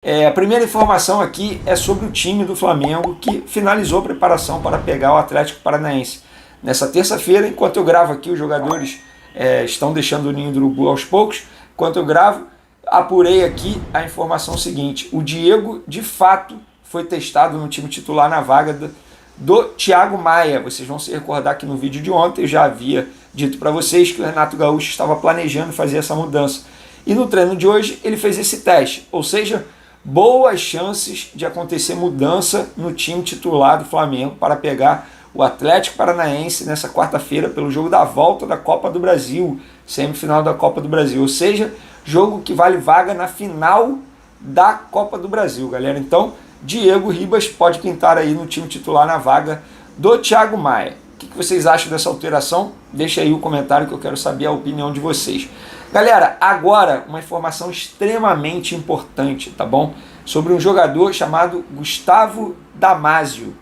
A primeira informação aqui é sobre o time do Flamengo que finalizou a preparação para pegar o Atlético Paranaense. Nessa terça-feira, enquanto eu gravo aqui, os jogadores estão deixando o ninho do urubu aos poucos. Enquanto eu gravo, apurei aqui a informação seguinte: o Diego, de fato, foi testado no time titular na vaga do Thiago Maia. Vocês vão se recordar que no vídeo de ontem eu já havia dito para vocês que o Renato Gaúcho estava planejando fazer essa mudança. E no treino de hoje ele fez esse teste, ou seja, boas chances de acontecer mudança no time titular do Flamengo para pegar o Atlético Paranaense nessa quarta-feira pelo jogo da volta da Copa do Brasil, semifinal da Copa do Brasil, ou seja, jogo que vale vaga na final da Copa do Brasil, galera. Então, Diego Ribas pode pintar aí no time titular na vaga do Thiago Maia. O que vocês acham dessa alteração? Deixa aí o comentário que eu quero saber a opinião de vocês. Galera, agora uma informação extremamente importante, tá bom? Sobre um jogador chamado Gustavo Damasio.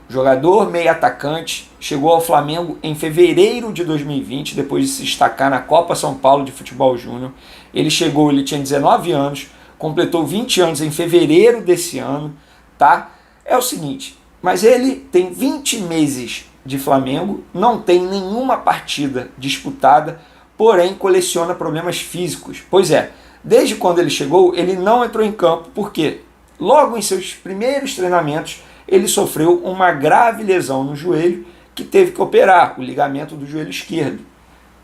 Jogador meio atacante, chegou ao Flamengo em fevereiro de 2020, depois de se destacar na Copa São Paulo de Futebol Júnior. Ele tinha 19 anos, completou 20 anos em fevereiro desse ano, tá? É o seguinte, mas ele tem 20 meses de Flamengo, não tem nenhuma partida disputada, porém coleciona problemas físicos. Pois é, desde quando ele chegou, ele não entrou em campo, porque logo em seus primeiros treinamentos, ele sofreu uma grave lesão no joelho que teve que operar, o ligamento do joelho esquerdo.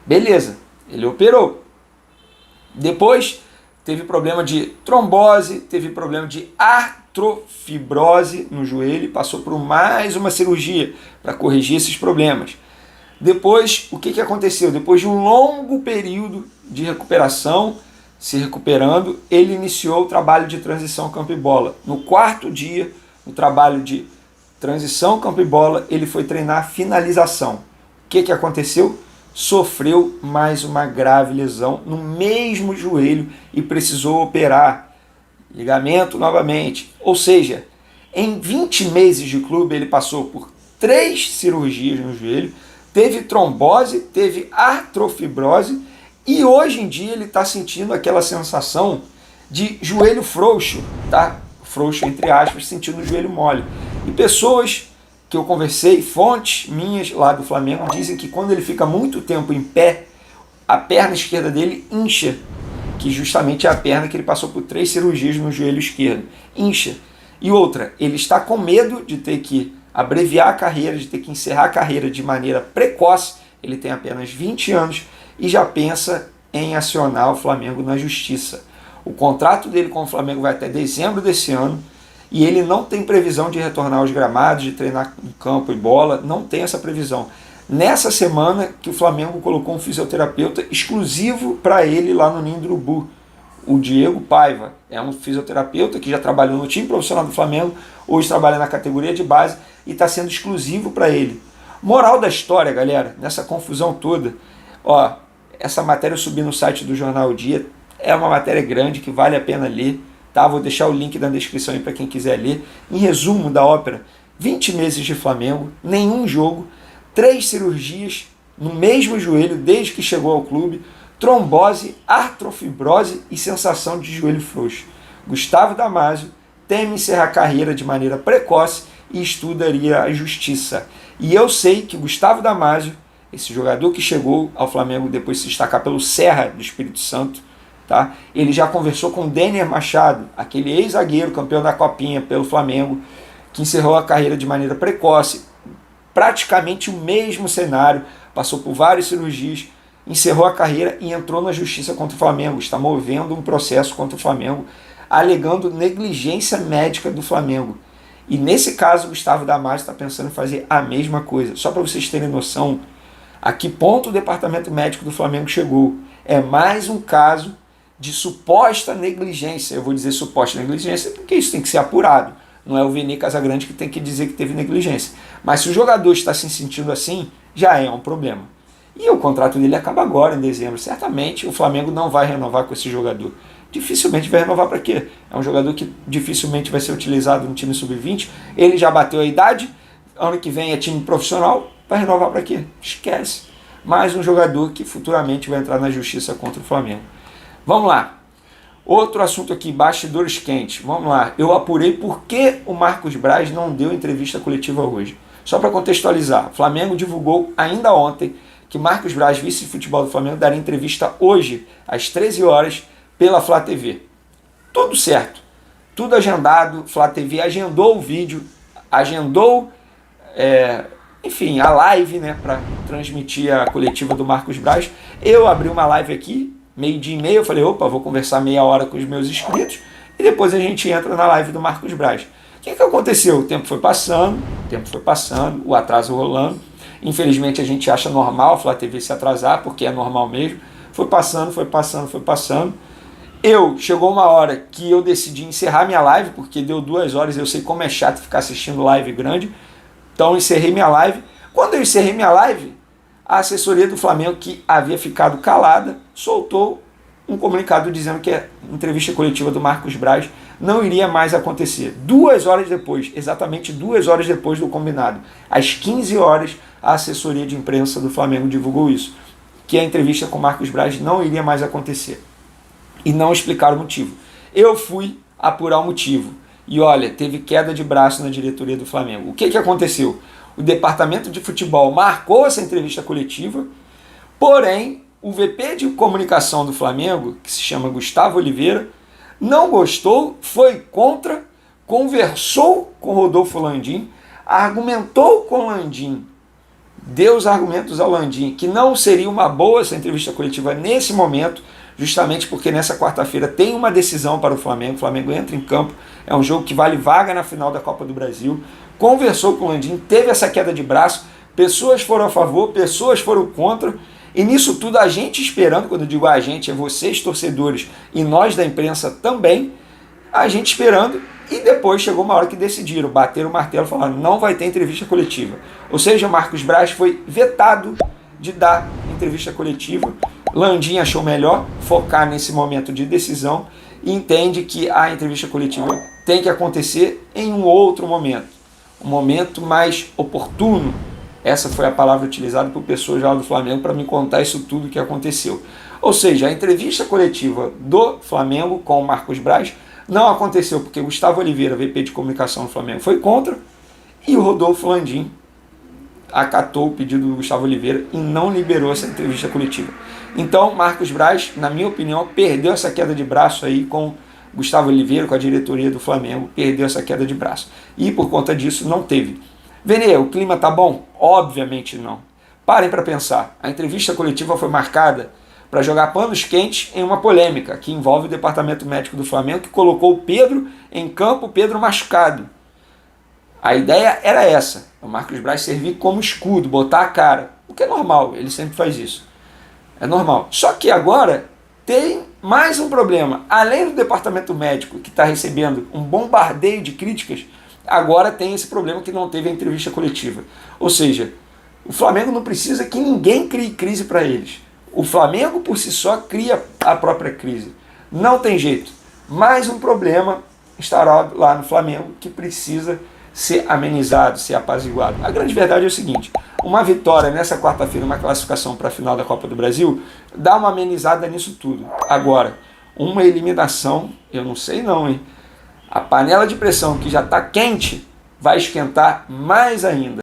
Beleza, ele operou. Depois teve problema de trombose, teve problema de artrofibrose no joelho, passou por mais uma cirurgia para corrigir esses problemas. Depois, o que aconteceu? Depois de um longo período de recuperação, se recuperando, ele iniciou o trabalho de transição campo e bola. No quarto dia, no trabalho de transição campo e bola, ele foi treinar finalização. O que aconteceu? Sofreu mais uma grave lesão no mesmo joelho e precisou operar ligamento novamente. Ou seja, em 20 meses de clube, ele passou por 3 cirurgias no joelho, teve trombose, teve artrofibrose e hoje em dia ele está sentindo aquela sensação de joelho frouxo, tá? Frouxo entre aspas, sentindo o joelho mole. E pessoas que eu conversei, fontes minhas lá do Flamengo, dizem que quando ele fica muito tempo em pé, a perna esquerda dele incha, que justamente é a perna que ele passou por 3 cirurgias no joelho esquerdo. Incha. E outra, ele está com medo de ter que abreviar a carreira, de ter que encerrar a carreira de maneira precoce. Ele tem apenas 20 anos e já pensa em acionar o Flamengo na justiça. O contrato dele com o Flamengo vai até dezembro desse ano e ele não tem previsão de retornar aos gramados, de treinar em campo e bola, não tem essa previsão. Nessa semana que o Flamengo colocou um fisioterapeuta exclusivo para ele lá no Ninho do Urubu, o Diego Paiva. É um fisioterapeuta que já trabalhou no time profissional do Flamengo, hoje trabalha na categoria de base e está sendo exclusivo para ele. Moral da história, galera, nessa confusão toda, ó, essa matéria eu subi no site do Jornal O Dia, é uma matéria grande que vale a pena ler, tá? Vou deixar o link na descrição aí para quem quiser ler. Em resumo da ópera, 20 meses de Flamengo, nenhum jogo, 3 cirurgias no mesmo joelho desde que chegou ao clube, trombose, artrofibrose e sensação de joelho frouxo. Gustavo Damasio teme encerrar a carreira de maneira precoce e estudaria a justiça. E eu sei que Gustavo Damasio, esse jogador que chegou ao Flamengo depois de se destacar pelo Serra do Espírito Santo, tá? Ele já conversou com o Denner Machado, aquele ex-zagueiro campeão da Copinha pelo Flamengo, que encerrou a carreira de maneira precoce, praticamente o mesmo cenário, passou por várias cirurgias, encerrou a carreira e entrou na justiça contra o Flamengo, está movendo um processo contra o Flamengo, alegando negligência médica do Flamengo. E nesse caso, Gustavo Damasio está pensando em fazer a mesma coisa. Só para vocês terem noção, a que ponto o departamento médico do Flamengo chegou. É mais um caso de suposta negligência. Eu vou dizer suposta negligência porque isso tem que ser apurado. Não é o Vini Casagrande que tem que dizer que teve negligência. Mas se o jogador está se sentindo assim, já é um problema. E o contrato dele acaba agora, em dezembro. Certamente o Flamengo não vai renovar com esse jogador. Dificilmente vai renovar para quê? É um jogador que dificilmente vai ser utilizado no time sub-20. Ele já bateu a idade. Ano que vem é time profissional. Vai renovar para quê? Esquece. Mais um jogador que futuramente vai entrar na justiça contra o Flamengo. Vamos lá. Outro assunto aqui, bastidores quentes. Vamos lá, eu apurei por que o Marcos Braz não deu entrevista coletiva hoje. Só para contextualizar, o Flamengo divulgou ainda ontem que Marcos Braz, vice de futebol do Flamengo, daria entrevista hoje, às 13 horas, pela Flá TV. Tudo certo, tudo agendado, Flá TV agendou o vídeo, agendou, enfim, a live, né, para transmitir a coletiva do Marcos Braz. Eu abri uma live aqui, 12h30, eu falei, opa, vou conversar meia hora com os meus inscritos, e depois a gente entra na live do Marcos Braz. O que aconteceu? O tempo foi passando, o atraso rolando. Infelizmente a gente acha normal a Flá TV se atrasar, porque é normal mesmo. Foi passando. Chegou uma hora que eu decidi encerrar minha live, porque deu 2 horas, eu sei como é chato ficar assistindo live grande. Então eu encerrei minha live. Quando eu encerrei minha live, a assessoria do Flamengo, que havia ficado calada, soltou um comunicado dizendo que a entrevista coletiva do Marcos Braz não iria mais acontecer. 2 horas depois, exatamente 2 horas depois do combinado, às 15 horas, a assessoria de imprensa do Flamengo divulgou isso, que a entrevista com o Marcos Braz não iria mais acontecer. E não explicaram o motivo. Eu fui apurar o motivo. E olha, teve queda de braço na diretoria do Flamengo. O que aconteceu? O departamento de futebol marcou essa entrevista coletiva, porém, o VP de comunicação do Flamengo, que se chama Gustavo Oliveira, não gostou, foi contra, conversou com Rodolfo Landim, argumentou com Landim, deu os argumentos ao Landim que não seria uma boa essa entrevista coletiva nesse momento, justamente porque nessa quarta-feira tem uma decisão para o Flamengo entra em campo, é um jogo que vale vaga na final da Copa do Brasil, conversou com o Landim, teve essa queda de braço, pessoas foram a favor, pessoas foram contra, e nisso tudo a gente esperando, quando eu digo a gente, é vocês torcedores e nós da imprensa também, a gente esperando, e depois chegou uma hora que decidiram, bateram o martelo e falaram, não vai ter entrevista coletiva. Ou seja, Marcos Braz foi vetado de dar entrevista coletiva. Landim achou melhor focar nesse momento de decisão e entende que a entrevista coletiva tem que acontecer em um outro momento, um momento mais oportuno. Essa foi a palavra utilizada por pessoas lá do Flamengo para me contar isso tudo que aconteceu. Ou seja, a entrevista coletiva do Flamengo com o Marcos Braz não aconteceu porque Gustavo Oliveira, VP de comunicação do Flamengo, foi contra e o Rodolfo Landim acatou o pedido do Gustavo Oliveira e não liberou essa entrevista coletiva. Então, Marcos Braz, na minha opinião, perdeu essa queda de braço aí com Gustavo Oliveira, com a diretoria do Flamengo, perdeu essa queda de braço. E por conta disso não teve. Vene, o clima tá bom? Obviamente não. Parem para pensar. A entrevista coletiva foi marcada para jogar panos quentes em uma polêmica que envolve o departamento médico do Flamengo, que colocou o Pedro em campo, o Pedro machucado. A ideia era essa, o Marcos Braz servir como escudo, botar a cara, o que é normal, ele sempre faz isso. É normal. Só que agora tem mais um problema. Além do departamento médico, que está recebendo um bombardeio de críticas, agora tem esse problema que não teve a entrevista coletiva. Ou seja, o Flamengo não precisa que ninguém crie crise para eles. O Flamengo por si só cria a própria crise. Não tem jeito. Mais um problema estará lá no Flamengo que precisa ser amenizado, ser apaziguado. A grande verdade é o seguinte, uma vitória nessa quarta-feira, uma classificação para a final da Copa do Brasil, dá uma amenizada nisso tudo. Agora, uma eliminação, eu não sei não, hein? A panela de pressão que já está quente vai esquentar mais ainda.